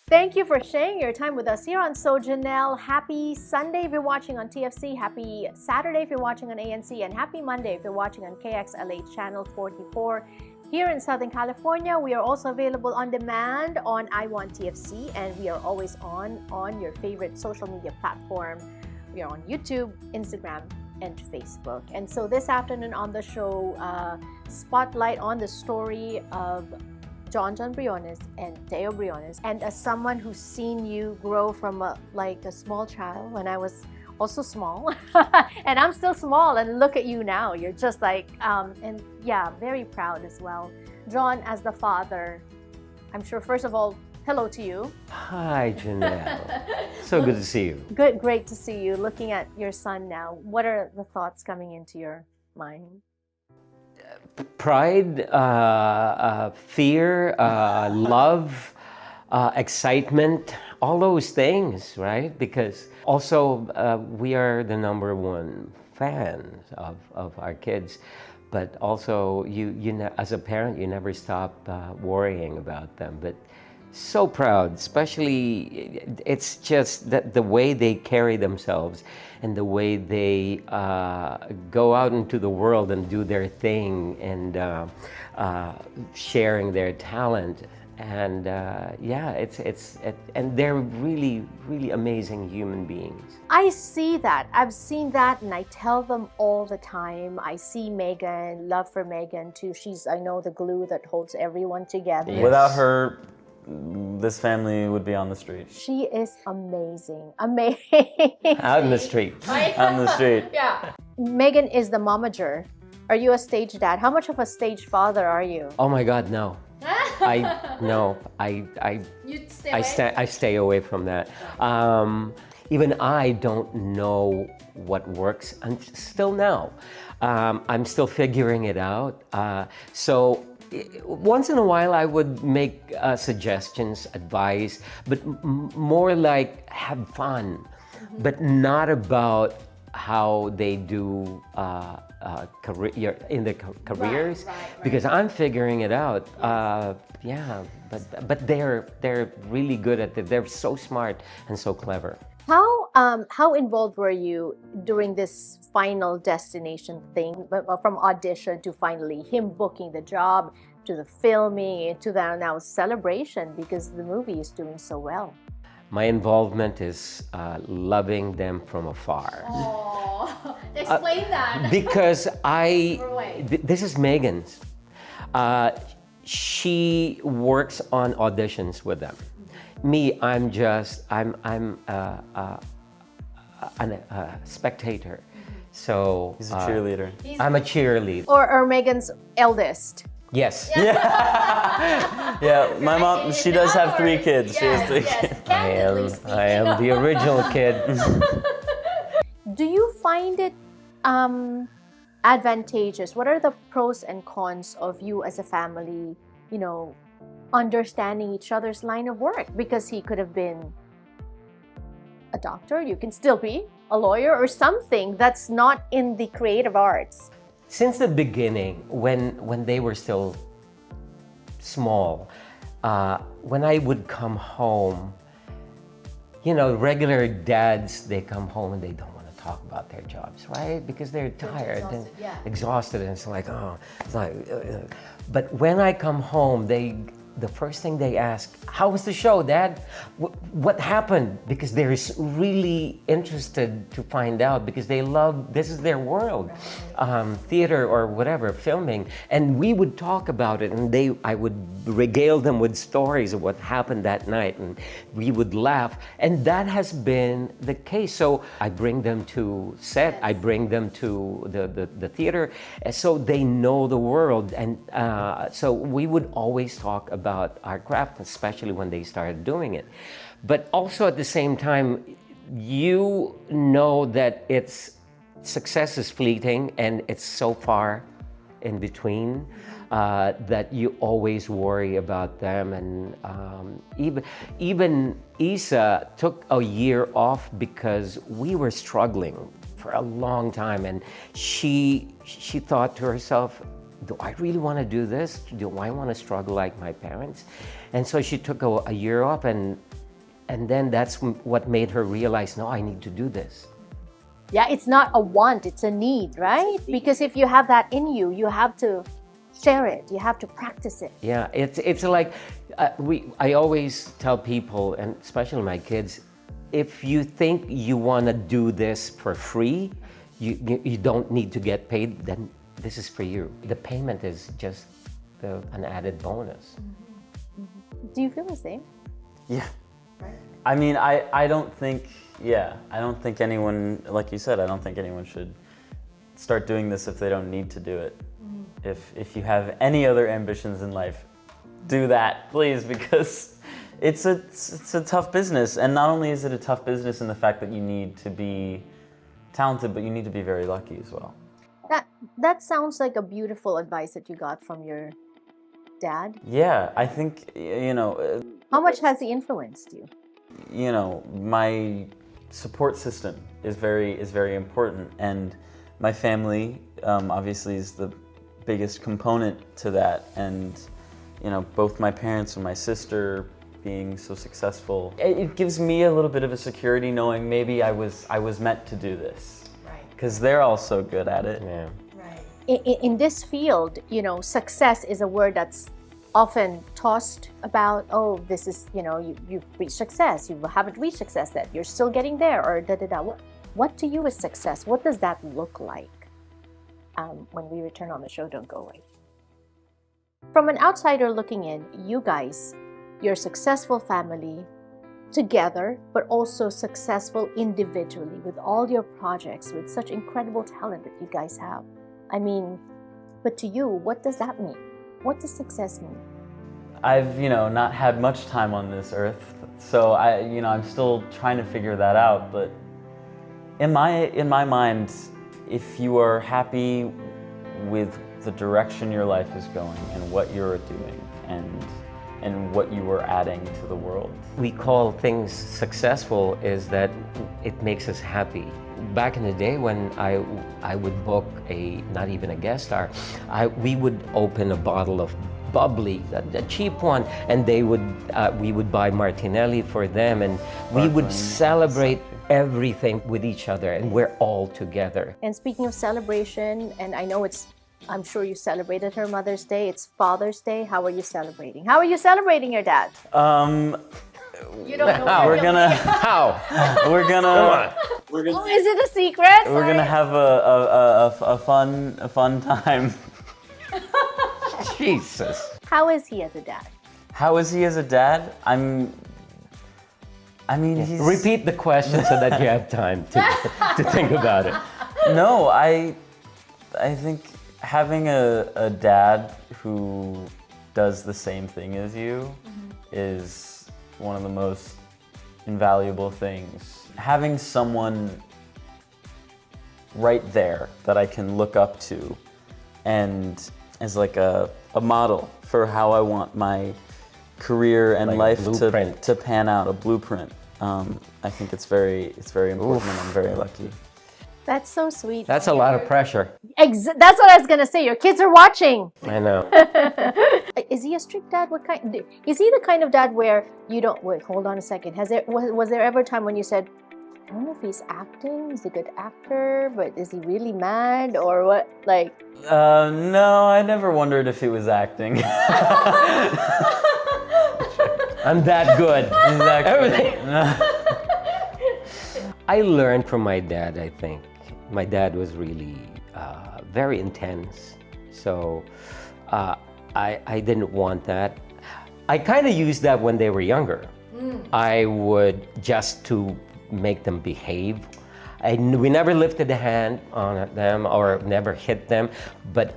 Thank you for sharing your time with us here on So Jannelle. Happy Sunday if you're watching on TFC. Happy Saturday if you're watching on ANC. And happy Monday if you're watching on KXLA Channel 44. Here in Southern California, we are also available on demand on I Want TFC. And we are always on your favorite social media platform. We are on YouTube, Instagram, and Facebook. And so this afternoon on the show, spotlight on the story of Jon Jon Briones and Teo Briones. And as someone who's seen you grow from a small child when I was also small, and I'm still small, and look at you now. You're just like, and yeah, very proud as well. Jon, as the father, I'm sure, first of all, hello to you. Hi, Jannelle. So good to see you. Good, great to see you. Looking at your son now, what are the thoughts coming into your mind? Pride, fear, love, excitement, all those things, right? Because also we are the #1 fans of our kids, but also as a parent, you never stop worrying about them. But so proud, especially it's just that the way they carry themselves and the way they go out into the world and do their thing and sharing their talent. And and they're really, really amazing human beings. I see that. I've seen that, and I tell them all the time. I see Megan, love for Megan too. She's, I know, the glue that holds everyone together. Yes. Without her, this family would be on the street. She is amazing. Amazing. Out in the street. On the street. Yeah. Megan is the momager. Are you a stage dad? How much of a stage father are you? Oh my God, no. I stay away from that. Even I don't know what works still now. I'm still figuring it out. So once in a while I would make suggestions, advice, but more like have fun, but not about how they do career in the careers, right. Because I'm figuring it out. But they're really good at it. They're so smart and so clever. How involved were you during this final destination thing, from audition to finally him booking the job, to the filming, to the now celebration, because the movie is doing so well? My involvement is loving them from afar. Oh, explain that. Because this is Megan's. She works on auditions with them. Me, I'm a spectator. So he's a cheerleader. I'm a cheerleader. Or Megan's eldest. Yes. Yeah. Yeah. My mom, she does have 3 kids. She has 3 kids. I am the original kid. Do you find it advantageous? What are the pros and cons of you as a family, understanding each other's line of work? Because he could have been a doctor, you can still be a lawyer or something that's not in the creative arts. Since the beginning, when they were still small, when I would come home, regular dads, they come home and they don't want to talk about their jobs, right? Because they're tired and exhausted, and it's like, but when I come home, the first thing they ask, how was the show, Dad? What happened? Because they're really interested to find out, because they love, this is their world, theater or whatever, filming. And we would talk about it, and I would regale them with stories of what happened that night, and we would laugh. And that has been the case. So I bring them to set, I bring them to the theater, so they know the world. And so we would always talk about our craft, especially when they started doing it. But also at the same time, you know that success is fleeting, and it's so far in between that you always worry about them. And even Isa took a year off because we were struggling for a long time, and she thought to herself, do I really want to do this? Do I want to struggle like my parents? And so she took a year off, and then that's what made her realize, no, I need to do this. Yeah, it's not a want, it's a need, right? Because if you have that in you, you have to share it. You have to practice it. Yeah, it's like I always tell people, and especially my kids, if you think you want to do this for free, you don't need to get paid, then this is for you. The payment is just an added bonus. Do you feel the same? Yeah. I mean, I don't think anyone, like you said, I don't think anyone should start doing this if they don't need to do it. If you have any other ambitions in life, do that, please, because it's a tough business. And not only is it a tough business in the fact that you need to be talented, but you need to be very lucky as well. That sounds like a beautiful advice that you got from your dad. Yeah, I think, you know... How much has he influenced you? You know, my support system is very important, and my family obviously is the biggest component to that. And you know, both my parents and my sister being so successful, it gives me a little bit of a security knowing maybe I was meant to do this, right? Because they're all so good at it. Yeah. Right. In this field, you know, success is a word that's often tossed about. Oh, this is, you know, you've reached success. You haven't reached success yet. You're still getting there, or da da da. What to you is success? What does that look like? When we return on the show, don't go away. From an outsider looking in, you guys, you're a successful family together, but also successful individually with all your projects, with such incredible talent that you guys have. I mean, but to you, what does that mean? What does success mean? I've, you know, not had much time on this earth, so I'm still trying to figure that out. But in my mind, if you are happy with the direction your life is going and what you're doing and what you are adding to the world. We call things successful is that it makes us happy. Back in the day when I would book not even a guest star, we would open a bottle of bubbly, the cheap one, and we would buy Martinelli for them, and we would celebrate everything with each other, and we're all together. And speaking of celebration, and I know I'm sure you celebrated her Mother's Day. It's Father's Day. How are you celebrating? How are you celebrating your dad? You don't know. We're gonna. How? We're gonna. We're gonna. Oh, is it a secret? We're gonna have a fun time. Jesus. How is he as a dad? How is he as a dad? I mean, he's... Repeat the question so that you have time to think about it. No, I think having a dad who does the same thing as you is one of the most invaluable things. Having someone right there that I can look up to and as like a model for how I want my career and like life to pan out, a blueprint. I think it's very important. And I'm very lucky. That's so sweet. That's a lot of pressure. That's what I was gonna say. Your kids are watching. I know. Is he a strict dad? What kind? Is he the kind of dad where you don't wait? Hold on a second. Was there ever a time when you said, I don't know if he's acting. He's a good actor, but is he really mad or what? Like. No, I never wondered if he was acting. I'm that good. Exactly. I learned from my dad, I think. My dad was really very intense. So I didn't want that. I kind of used that when they were younger. I would just to make them behave. We never lifted a hand on them or never hit them. But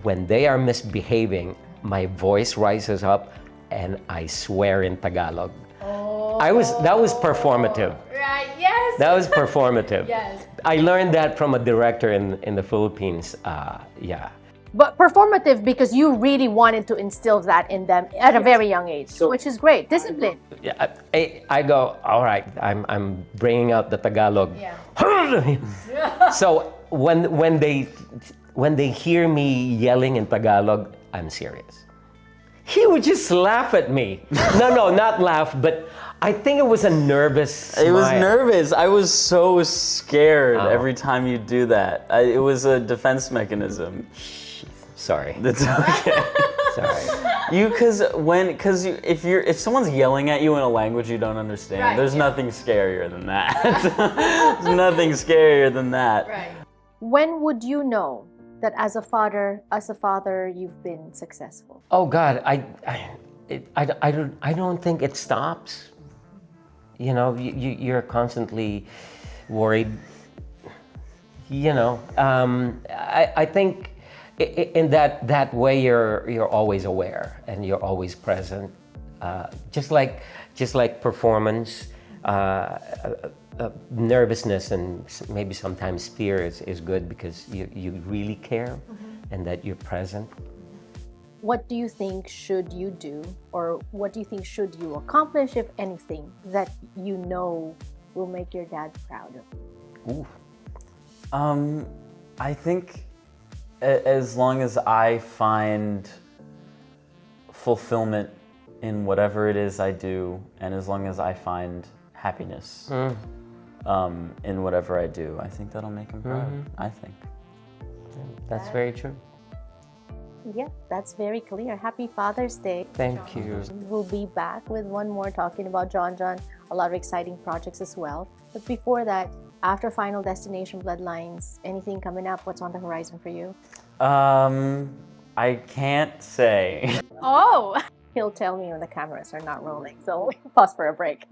when they are misbehaving, my voice rises up and I swear in Tagalog. Oh. That was performative. Right, yes. That was performative. Yes. I learned that from a director in the Philippines. Yeah. But performative because you really wanted to instill that in them at a very young age, which is great. Discipline. Yeah, I go, all right, I'm bringing out the Tagalog. Yeah. So when they when they hear me yelling in Tagalog, I'm serious. He would just laugh at me. No, not laugh, but I think it was a nervous smile. It was nervous. I was so scared every time you do that. It was a defense mechanism. Sorry. That's okay. Sorry. If someone's yelling at you in a language you don't understand, Right, there's nothing scarier than that. There's nothing scarier than that. Right. When would you know that as a father, you've been successful? Oh God, I don't think it stops. You know, you're constantly worried. You know, I think in that way you're always aware and you're always present. Just like performance, nervousness and maybe sometimes fear is good because you really care and that you're present. What do you think should you do, or what do you think should you accomplish, if anything, that you know will make your dad proud of? Ooh. I think as long as I find fulfillment in whatever it is I do, and as long as I find happiness in whatever I do, I think that'll make him proud. I think. That's very true. Yeah, that's very clear. Happy Father's Day. Thank you. We'll be back with one more talking about Jon Jon, a lot of exciting projects as well. But before that, after Final Destination Bloodlines, anything coming up? What's on the horizon for you? I can't say. Oh! He'll tell me when the cameras are not rolling, so pause for a break.